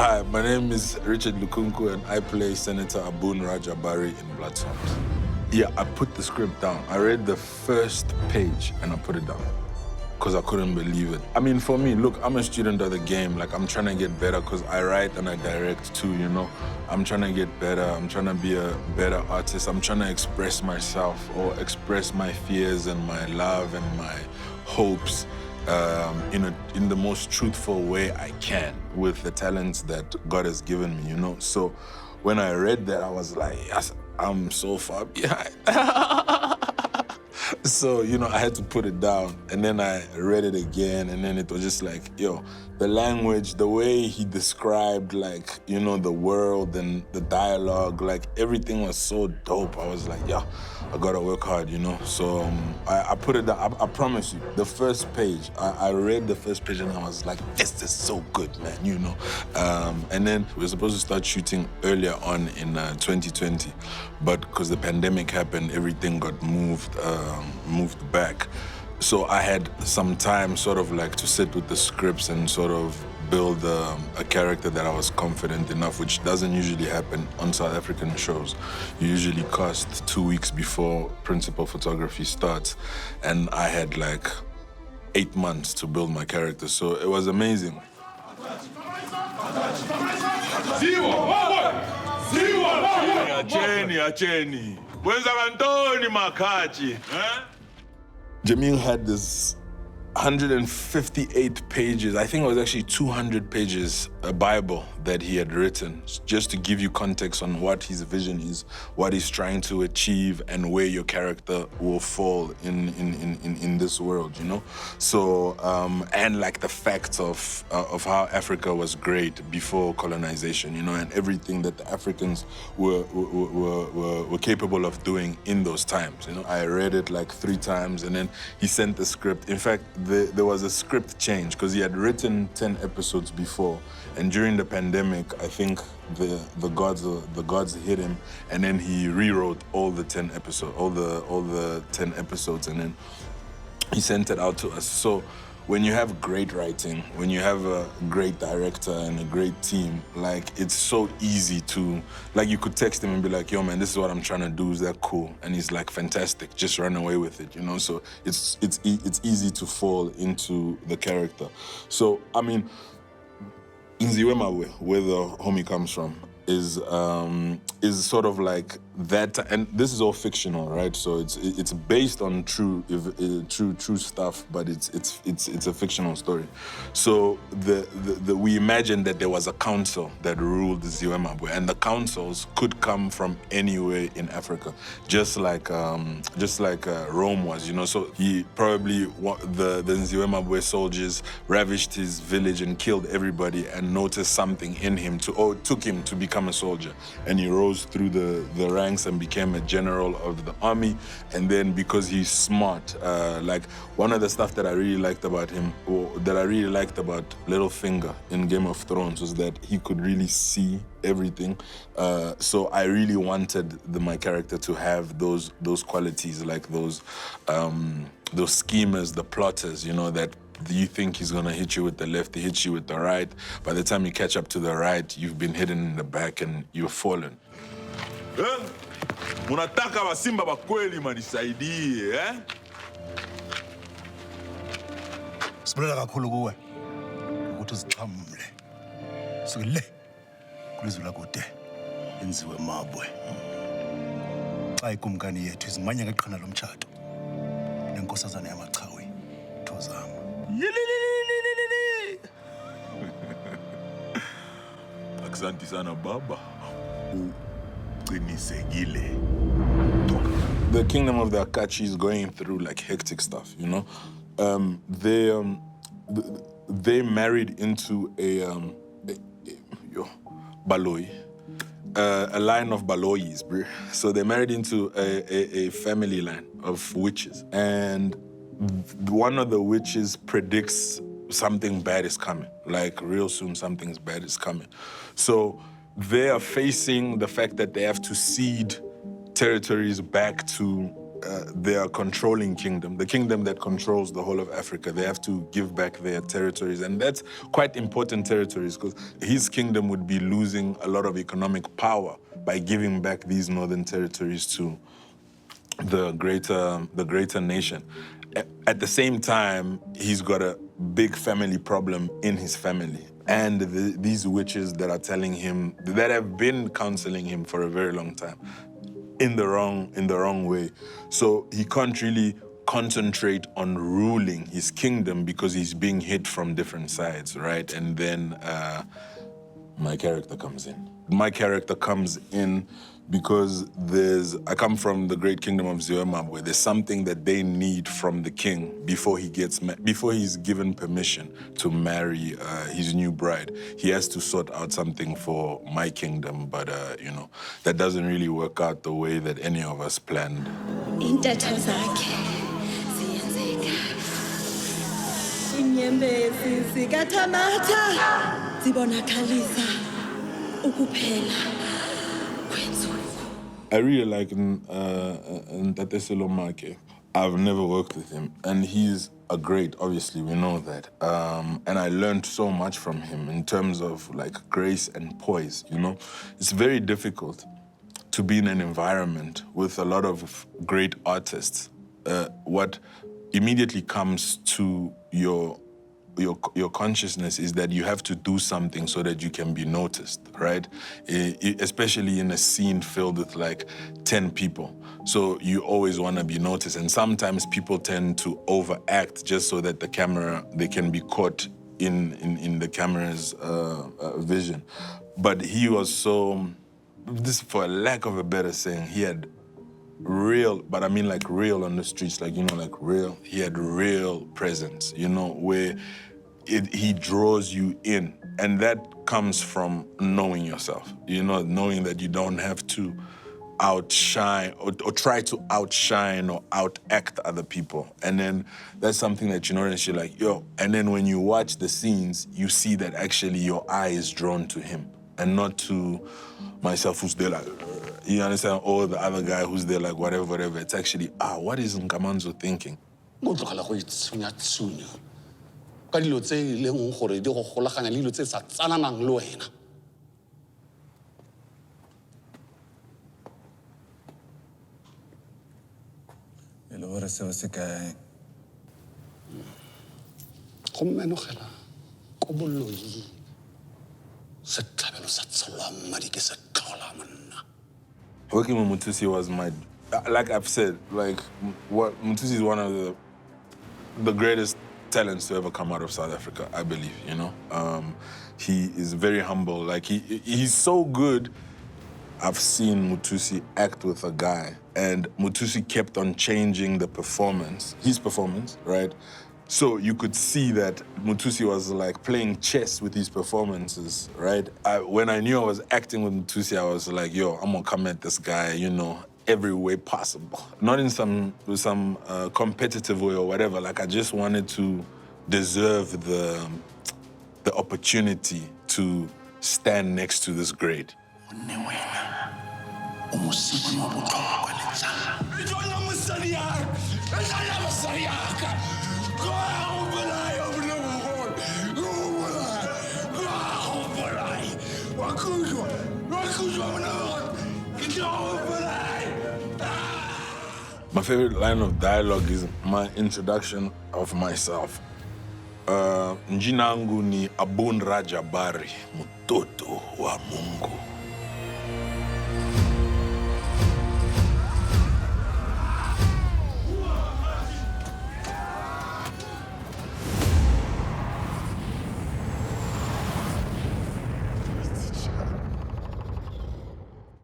Hi, my name is Richard Lukunku and I play Senator Abun Rajabari in Bloodshot. Yeah, I put the script down. I read the first page and I put it down because I couldn't believe it. I mean, for me, look, I'm a student of the game. Like, I'm trying to get better because I write and I direct too, you know? I'm trying to get better. I'm trying to be a better artist. I'm trying to express myself or express my fears and my love and my hopes in the most truthful way I can with the talents that God has given me, you know? So when I read that, I was like, yes, I'm so far behind. So, you know, I had to put it down, and then I read it again, and then it was just like, yo, the language, the way he described, like, you know, the world and the dialogue, like, everything was so dope. I was like, yeah, I gotta work hard, you know? So I put it down. I promise you, the first page, I read the first page, and I was like, this is so good, man, you know? And then we were supposed to start shooting earlier on in 2020, but because the pandemic happened, everything got moved back. So I had some time sort of like to sit with the scripts and sort of build a character that I was confident enough, which doesn't usually happen on South African shows. You usually cast 2 weeks before principal photography starts. And I had like 8 months to build my character. So it was amazing. Acheni. Jamil had this 158 pages, I think it was actually 200 pages, a Bible that he had written, just to give you context on what his vision is, what he's trying to achieve, and where your character will fall in this world, you know? So, and like the facts of how Africa was great before colonization, you know, and everything that the Africans were capable of doing in those times, you know? I read it like 3 times, and then he sent the script. In fact, there was a script change because he had written 10 episodes before, and during the pandemic, I think the gods hit him, and then he rewrote all the 10 episodes, all the 10 episodes, and then he sent it out to us. So when you have great writing, when you have a great director and a great team, like, it's so easy to, like, you could text him and be like, yo, man, this is what I'm trying to do. Is that cool? And he's like, fantastic, just run away with it, you know? So it's easy to fall into the character. So, I mean, Nziwemawe, where the homie comes from, is sort of like that, and this is all fictional, right? So it's based on true stuff, but it's a fictional story. So we imagined that there was a council that ruled Zimbabwe, and the councils could come from anywhere in Africa, just like Rome was, you know. So he probably the Zimbabwe soldiers ravished his village and killed everybody, and noticed something in him took him to become a soldier, and he rose through the ranks and became a general of the army. And then because he's smart, like, one of the stuff that I really liked about him, or that I really liked about Littlefinger in Game of Thrones, was that he could really see everything. So I really wanted my character to have those qualities, like those schemers, the plotters, you know, that you think he's gonna hit you with the left, he hits you with the right. By the time you catch up to the right, you've been hidden in the back and you've fallen. Munataka wasimba bakweli manisaidie, eh? Sibulela kakhulu kuwe ukuthi uziqhamule. Suke le kulizwe lakude enziwe mabwe. Xa ikumkani yethu izimanya ngeqhina lomtshato. Lenkosazana yamachawi Thozama. Asante sana baba. The kingdom of the Akachi is going through like hectic stuff, you know. They married into a Baloi, a line of Baloyis, bro. So they married into a family line of witches, and one of the witches predicts something bad is coming. Like, real soon, something bad is coming. So they are facing the fact that they have to cede territories back to their controlling kingdom, the kingdom that controls the whole of Africa, they have to give back their territories. And that's quite important territories because his kingdom would be losing a lot of economic power by giving back these northern territories to the greater nation. At the same time, he's got a big family problem in his family. And these witches that are telling him, that have been counseling him for a very long time, in the wrong way. So he can't really concentrate on ruling his kingdom because he's being hit from different sides, right? And then my character comes in. My character comes in because I come from the great kingdom of Zimbabwe. There's something that they need from the king before he's given permission to marry his new bride. He has to sort out something for my kingdom, but you know, that doesn't really work out the way that any of us planned. Intetho zakhe ziyenzeka. Inyembezi zikaThamatha zibonakalisa ukuphela kwenzuko. I really like Ntate Selomake. I've never worked with him, and he's a great, obviously, we know that. And I learned so much from him in terms of like grace and poise, you know? It's very difficult to be in an environment with a lot of great artists. What immediately comes to your consciousness is that you have to do something so that you can be noticed, right? Especially in a scene filled with like 10 people. So you always want to be noticed. And sometimes people tend to overact just so that they can be caught in the camera's vision. But he was so, this for lack of a better saying, he had real, but I mean like real on the streets, like, you know, like real. He had real presence, you know, where he draws you in. And that comes from knowing yourself, you know, knowing that you don't have to outshine or try to outshine or outact other people. And then that's something that you notice, you're like, yo. And then when you watch the scenes, you see that actually your eye is drawn to him and not to myself who's there like, you understand? Or the other guy who's there like, whatever. It's actually, what is Nkamanzo thinking? Working with Mutusi was like I've said, like Mutusi is one of the greatest talents to ever come out of South Africa, I believe, you know? He is very humble, like he's so good. I've seen Mutusi act with a guy, and Mutusi kept on changing his performance, right? So you could see that Mutusi was like playing chess with his performances, right? When I knew I was acting with Mutusi, I was like, yo, I'm gonna come at this guy, you know, every way possible. Not in some competitive way or whatever, like I just wanted to deserve the opportunity to stand next to this great. My favorite line of dialogue is my introduction of myself. Njinangu ni Abun Rajabari, mutoto wa Mungu.